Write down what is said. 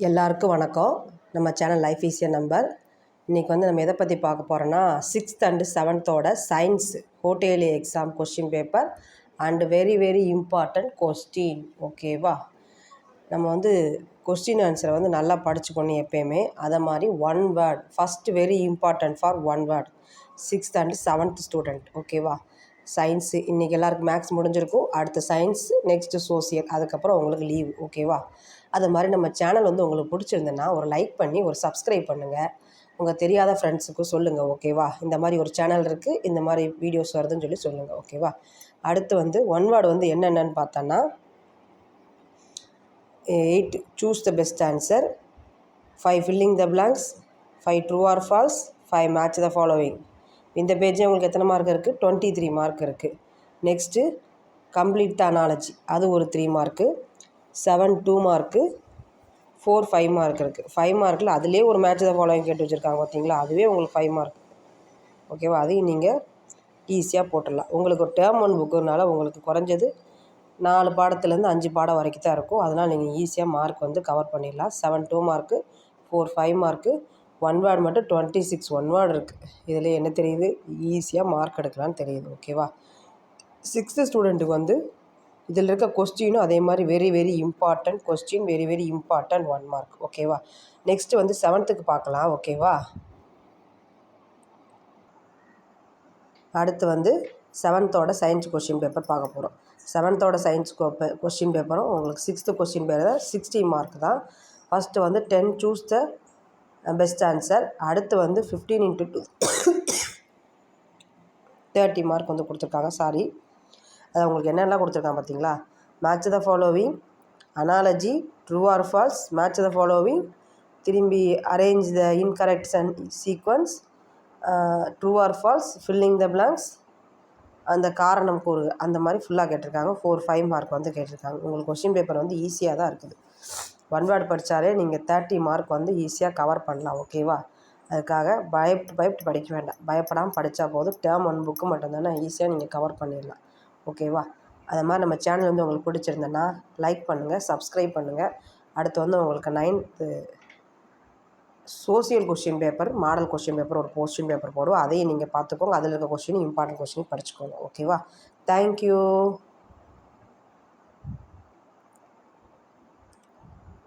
எல்லாருக்கும் வணக்கம். நம்ம சேனல் லைஃப் ஈஸியாக நம்பர். இன்றைக்கி வந்து நம்ம எதை பற்றி பார்க்க போகிறோன்னா 6th and 7th science half yearly exam question paper and very important question. ஓகேவா? நம்ம வந்து கொஸ்டின் ஆன்சரை வந்து நல்லா படிச்சுக்கணும் எப்பயுமே. அதை மாதிரி one word first very important for one word 6th and 7th student. ஓகேவா? சயின்ஸு இன்றைக்கி எல்லாருக்கும் மேக்ஸ் முடிஞ்சிருக்கும். அடுத்து சயின்ஸு, நெக்ஸ்ட்டு சோசியல், அதுக்கப்புறம் உங்களுக்கு லீவ். ஓகேவா? அது மாதிரி நம்ம சேனல் வந்து உங்களுக்கு பிடிச்சிருந்ததுன்னா ஒரு லைக் பண்ணி ஒரு சப்ஸ்கிரைப் பண்ணுங்கள். உங்கள் தெரியாத ஃப்ரெண்ட்ஸுக்கும் சொல்லுங்கள். ஓகேவா? இந்த மாதிரி ஒரு சேனல் இருக்குது, இந்த மாதிரி வீடியோஸ் வருதுன்னு சொல்லி சொல்லுங்கள். ஓகேவா? அடுத்து வந்து ஒன் வேர்டு வந்து என்னென்னு பார்த்தோன்னா 8 choose the best answer, 5 filling the blanks, 5 true or false, 5 match the following. இந்த பேஜே உங்களுக்கு எத்தனை மார்க் இருக்குது? 23 மார்க் இருக்குது. நெக்ஸ்ட்டு கம்ப்ளீட் த அனாலஜி, அது ஒரு 3 மார்க்கு. 7 2 மார்க்கு, 4 5 மார்க் இருக்குது. 5 மார்க்கில் அதிலே ஒரு மேட்ச் த ஃபாலோவிங் கேட்டு வச்சுருக்காங்க பார்த்தீங்களா? அதுவே உங்களுக்கு 5 மார்க். ஓகேவா? அதையும் நீங்கள் ஈஸியாக போட்டுடலாம். உங்களுக்கு டேர்ம் 1 புக்குனால உங்களுக்கு குறைஞ்சது 4 பாடத்துலேருந்து 5 பாடம் வரைக்கும் தான் இருக்கும். அதனால் நீங்கள் ஈஸியாக மார்க் வந்து கவர் பண்ணிடலாம். 7 2 மார்க்கு, 4 5 மார்க்கு, ஒன் வேர்டு மட்டும் 26 ஒன் வேர்டு இருக்குது. இதில் என்ன தெரியுது? ஈஸியாக மார்க் எடுக்கலான்னு தெரியுது. ஓகேவா? 6th ஸ்டூடெண்ட்டுக்கு வந்து இதில் இருக்க கொஸ்டினும் அதே மாதிரி very important question, very important 1 mark. ஓகேவா? நெக்ஸ்ட்டு வந்து 7th பார்க்கலாம். ஓகேவா? அடுத்து வந்து 7th சயின்ஸ் கொஸ்டின் பேப்பர் பார்க்க போகிறோம். 7th சயின்ஸ் கொஸ்டின் பேப்பரும் உங்களுக்கு 6th கொஸ்டின் பேப்பர் 60 மார்க் தான். ஃபஸ்ட்டு வந்து 10 சூஸ் த பெஸ்ட் ஆன்சர். அடுத்து வந்து 15 into 2 30 மார்க் வந்து கொடுத்துருக்காங்க. சாரி, அது உங்களுக்கு என்னெல்லாம் கொடுத்துருக்காங்க பார்த்தீங்களா? Match the following, analogy, true or false, match the following, திரும்பி arrange the incorrects and sequence, true or false, filling the blanks, அந்த காரணம் கூறு, அந்த மாதிரி ஃபுல்லாக கேட்டிருக்காங்க. 4 5 மார்க் வந்து கேட்டிருக்காங்க. உங்களுக்கு கொஸ்டின் பேப்பர் வந்து ஈஸியாக தான் இருக்குது. ஒன் வேர்டு படித்தாலே நீங்கள் 30 மார்க் வந்து ஈஸியாக கவர் பண்ணலாம். ஓகேவா? அதுக்காக பயப்பட்டு படிக்க வேண்டாம். பயப்படாமல் படித்தா போதும். டேர்ம் 1 புக்கு மட்டும்தானே, ஈஸியாக நீங்கள் கவர் பண்ணிடலாம். ஓகேவா? அது மாதிரி நம்ம சேனல் வந்து உங்களுக்கு பிடிச்சிருந்தேன்னா லைக் பண்ணுங்கள், சப்ஸ்கிரைப் பண்ணுங்கள். அடுத்து வந்து உங்களுக்கு 9th social question paper, model question paper ஒரு கொஸ்டின் பேப்பர் போடுவோம். அதையும் நீங்கள் பார்த்துக்கோங்க. அதில் இருக்க கொஸ்டின் இம்பார்ட்டன்ட் கொஸ்டின் படிச்சுக்கோங்க. ஓகேவா? தேங்க்யூ.